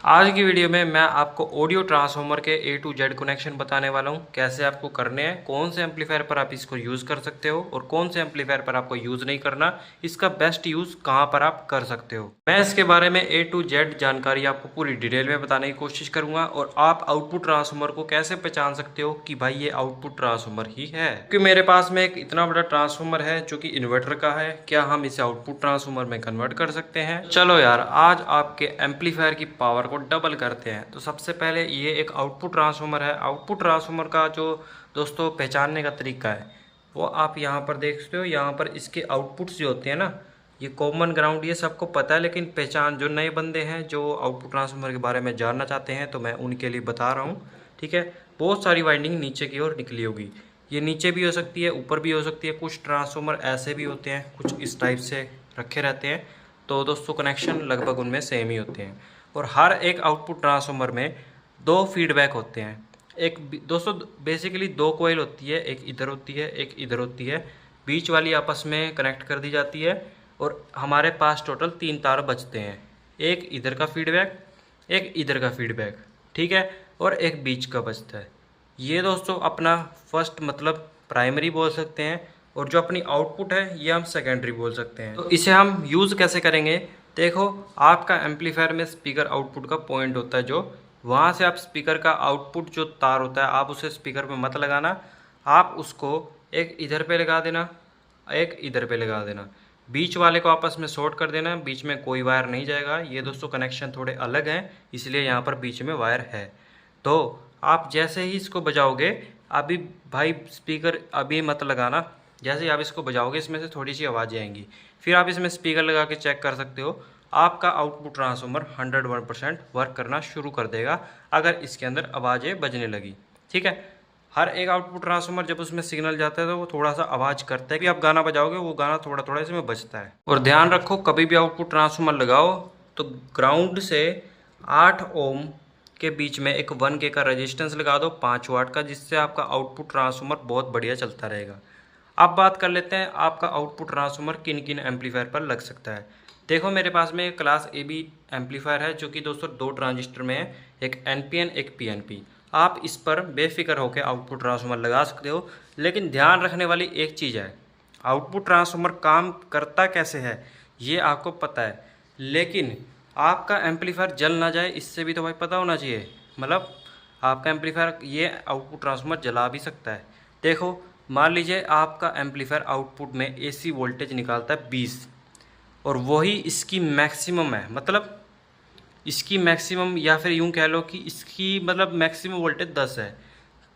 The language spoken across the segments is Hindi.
आज की वीडियो में मैं आपको ऑडियो ट्रांसफार्मर के A to Z कनेक्शन बताने वाला हूं, कैसे आपको करने हैं, कौन से एम्पलीफायर पर आप इसको यूज़ कर सकते हो और कौन से एम्पलीफायर पर आपको यूज़ नहीं करना, इसका बेस्ट यूज़ कहां पर आप कर सकते हो। मैं इसके बारे में A to Z जानकारी आपको पूरी डिटेल में बताने की कोशिश करूंगा और आप आउटपुट ट्रांसफार्मर को कैसे पहचान सकते हो कि भाई ये आउटपुट ट्रांसफार्मर ही है। क्योंकि मेरे पास में एक इतना बड़ा ट्रांसफार्मर है जो कि इन्वर्टर का है, क्या हम इसे आउटपुट ट्रांसफार्मर में कन्वर्ट कर सकते हैं। चलो यार, आज आपके एम्पलीफायर की पावर को डबल करते हैं। तो सबसे पहले ये एक आउटपुट ट्रांसफार्मर है। आउटपुट ट्रांसफार्मर का जो दोस्तों पहचानने का तरीका है वो आप यहाँ पर देख सकते हो। यहाँ पर इसके आउटपुट्स जो होते हैं ना, ये कॉमन ग्राउंड, ये सबको पता है, लेकिन पहचान जो नए बंदे हैं जो आउटपुट ट्रांसफार्मर के बारे में जानना चाहते हैं तो मैं उनके लिए बता रहा हूँ। ठीक है, बहुत सारी वाइंडिंग नीचे की ओर निकली होगी। ये नीचे भी हो सकती है, ऊपर भी हो सकती है। कुछ ट्रांसफार्मर ऐसे भी होते हैं, कुछ इस टाइप से रखे रहते हैं। तो दोस्तों कनेक्शन लगभग उनमें सेम ही होते हैं। और हर एक आउटपुट ट्रांसफार्मर में दो फीडबैक होते हैं। एक दोस्तों बेसिकली दो कोयल होती है, एक इधर होती है एक इधर होती है। बीच वाली आपस में कनेक्ट कर दी जाती है और हमारे पास टोटल 3 तार बचते हैं। एक इधर का फीडबैक, एक इधर का फीडबैक, ठीक है, और एक बीच का बचता है। ये दोस्तों अपना फर्स्ट मतलब प्राइमरी बोल सकते हैं और जो अपनी आउटपुट है ये हम सेकेंडरी बोल सकते हैं। तो इसे हम यूज़ कैसे करेंगे, देखो आपका एम्पलीफायर में स्पीकर आउटपुट का पॉइंट होता है, जो वहाँ से आप स्पीकर का आउटपुट जो तार होता है आप उसे स्पीकर पे मत लगाना, आप उसको एक इधर पे लगा देना, एक इधर पे लगा देना। बीच वाले को आपस में शॉर्ट कर देना, बीच में कोई वायर नहीं जाएगा। ये दोस्तों कनेक्शन थोड़े अलग हैं, इसलिए यहाँ पर बीच में वायर है। तो आप जैसे ही इसको बजाओगे, अभी भाई स्पीकर अभी मत लगाना, जैसे ही आप इसको बजाओगे इसमें से थोड़ी सी आवाज़ें आएंगी, फिर आप इसमें स्पीकर लगा के चेक कर सकते हो। आपका आउटपुट ट्रांसफार्मर 101% वर्क करना शुरू कर देगा अगर इसके अंदर आवाज़ें बजने लगी। ठीक है, हर एक आउटपुट ट्रांसफार्मर जब उसमें सिग्नल जाता है तो वो थोड़ा सा आवाज़ करता है। भी आप गाना बजाओगे वो गाना थोड़ा थोड़ा इसमें बजता है। और ध्यान रखो, कभी भी आउटपुट ट्रांसफार्मर लगाओ तो ग्राउंड से 8 ओम के बीच में एक 1K का रेजिस्टेंस लगा दो 5 वाट का, जिससे आपका आउटपुट ट्रांसफार्मर बहुत बढ़िया चलता रहेगा। अब बात कर लेते हैं आपका आउटपुट ट्रांसफार्मर किन किन एम्पलीफायर पर लग सकता है। देखो मेरे पास में क्लास AB एम्पलीफायर है जो कि दोस्तों 2 ट्रांजिस्टर में है, एक NPN एक PNP। आप इस पर बेफिक्र होकर आउटपुट ट्रांसफार्मर लगा सकते हो। लेकिन ध्यान रखने वाली एक चीज़ है, आउटपुट ट्रांसफार्मर काम करता कैसे है ये आपको पता है, लेकिन आपका एम्पलीफायर जल ना जाए इससे भी तो भाई पता होना चाहिए। मतलब आपका एम्पलीफायर ये आउटपुट ट्रांसफार्मर जला भी सकता है। देखो मान लीजिए आपका एम्पलीफायर आउटपुट में AC वोल्टेज निकालता है 20 और वही इसकी मैक्सिमम है, मतलब इसकी मैक्सिमम, या फिर यूँ कह लो कि इसकी मतलब मैक्सिमम वोल्टेज 10 है।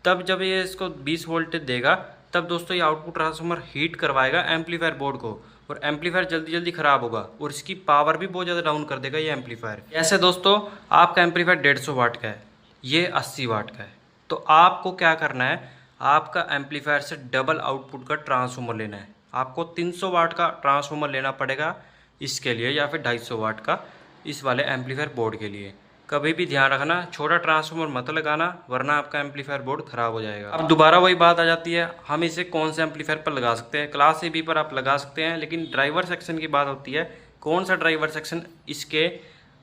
तब जब ये इसको 20 वोल्टेज देगा तब दोस्तों ये आउटपुट ट्रांसफार्मर हीट करवाएगा एम्पलीफायर बोर्ड को और एम्पलीफायर जल्दी जल्दी ख़राब होगा और इसकी पावर भी बहुत ज़्यादा डाउन कर देगा ये एम्पलीफायर। ऐसे दोस्तों आपका एम्पलीफायर 150 वाट का है, ये 80 वाट का है। तो आपको क्या करना है, आपका एम्पलीफायर से डबल आउटपुट का ट्रांसफार्मर लेना है। आपको 300 वाट का ट्रांसफार्मर लेना पड़ेगा इसके लिए, या फिर 250 वाट का इस वाले एम्पलीफायर बोर्ड के लिए। कभी भी ध्यान रखना छोटा ट्रांसफार्मर मत लगाना, वरना आपका एम्पलीफायर बोर्ड खराब हो जाएगा। अब दोबारा वही बात आ जाती है, हम इसे कौन से एम्पलीफायर पर लगा सकते हैं। क्लास AB पर आप लगा सकते हैं, लेकिन ड्राइवर सेक्शन की बात होती है, कौन सा ड्राइवर सेक्शन इसके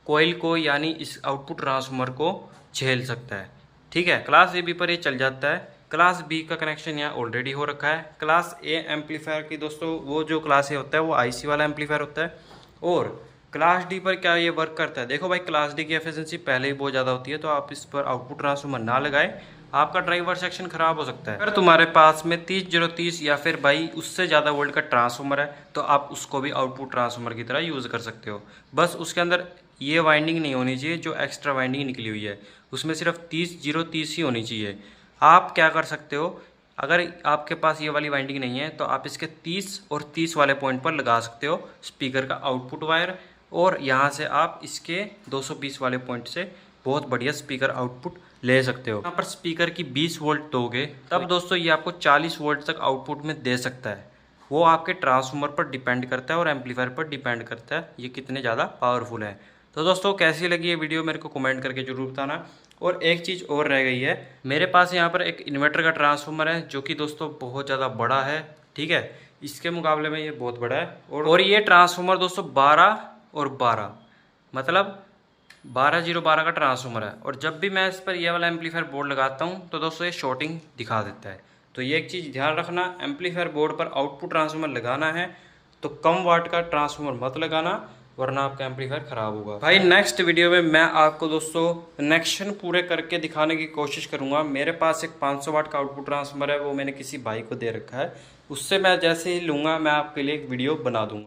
कोयल को यानी इस आउटपुट ट्रांसफार्मर को झेल सकता है। ठीक है, क्लास AB पर ये चल जाता है। क्लास B का कनेक्शन यहाँ ऑलरेडी हो रखा है। क्लास A एम्पलीफायर की दोस्तों वो जो क्लास A होता है वो IC वाला एम्पलीफायर होता है। और क्लास D पर क्या ये वर्क करता है, देखो भाई क्लास D की एफिशिएंसी पहले ही बहुत ज़्यादा होती है, तो आप इस पर आउटपुट ट्रांसफार्मर ना लगाएं, आपका ड्राइवर सेक्शन खराब हो सकता है। अगर तुम्हारे पास में 30-030 या फिर भाई उससे ज़्यादा वोल्ट का ट्रांसफार्मर है तो आप उसको भी आउटपुट ट्रांसफार्मर की तरह यूज़ कर सकते हो। बस उसके अंदर ये वाइंडिंग नहीं होनी चाहिए जो एक्स्ट्रा वाइंडिंग निकली हुई है, उसमें सिर्फ 30-030 ही होनी चाहिए। आप क्या कर सकते हो, अगर आपके पास ये वाली वाइंडिंग नहीं है तो आप इसके 30 और 30 वाले पॉइंट पर लगा सकते हो स्पीकर का आउटपुट वायर, और यहाँ से आप इसके 220 वाले पॉइंट से बहुत बढ़िया स्पीकर आउटपुट ले सकते हो। यहाँ पर स्पीकर की 20 वोल्ट दोगे तब दोस्तों ये आपको 40 वोल्ट तक आउटपुट में दे सकता है। वो आपके ट्रांसफार्मर पर डिपेंड करता है और एम्पलीफायर पर डिपेंड करता है ये कितने ज़्यादा पावरफुल है। तो दोस्तों कैसी लगी ये वीडियो मेरे को कमेंट करके जरूर बताना। और एक चीज़ और रह गई है, मेरे पास यहाँ पर एक इन्वर्टर का ट्रांसफार्मर है जो कि दोस्तों बहुत ज़्यादा बड़ा है। ठीक है, इसके मुकाबले में ये बहुत बड़ा है। और ये ट्रांसफार्मर दोस्तों 12 और 12 मतलब 12012 का ट्रांसफार्मर है और जब भी मैं इस पर ये वाला एम्पलीफायर बोर्ड लगाता हूँ तो दोस्तों ये शॉर्टिंग दिखा देता है। तो ये एक चीज़ ध्यान रखना, एम्पलीफायर बोर्ड पर आउटपुट ट्रांसफार्मर लगाना है तो कम वाट का ट्रांसफार्मर मत लगाना, वरना आपका एम्पलीफायर ख़राब होगा। भाई नेक्स्ट वीडियो में मैं आपको दोस्तों कनेक्शन पूरे करके दिखाने की कोशिश करूँगा। मेरे पास एक 500 वाट का आउटपुट ट्रांसफार्मर है, वो मैंने किसी भाई को दे रखा है, उससे मैं जैसे ही लूँगा मैं आपके लिए एक वीडियो बना दूँगा।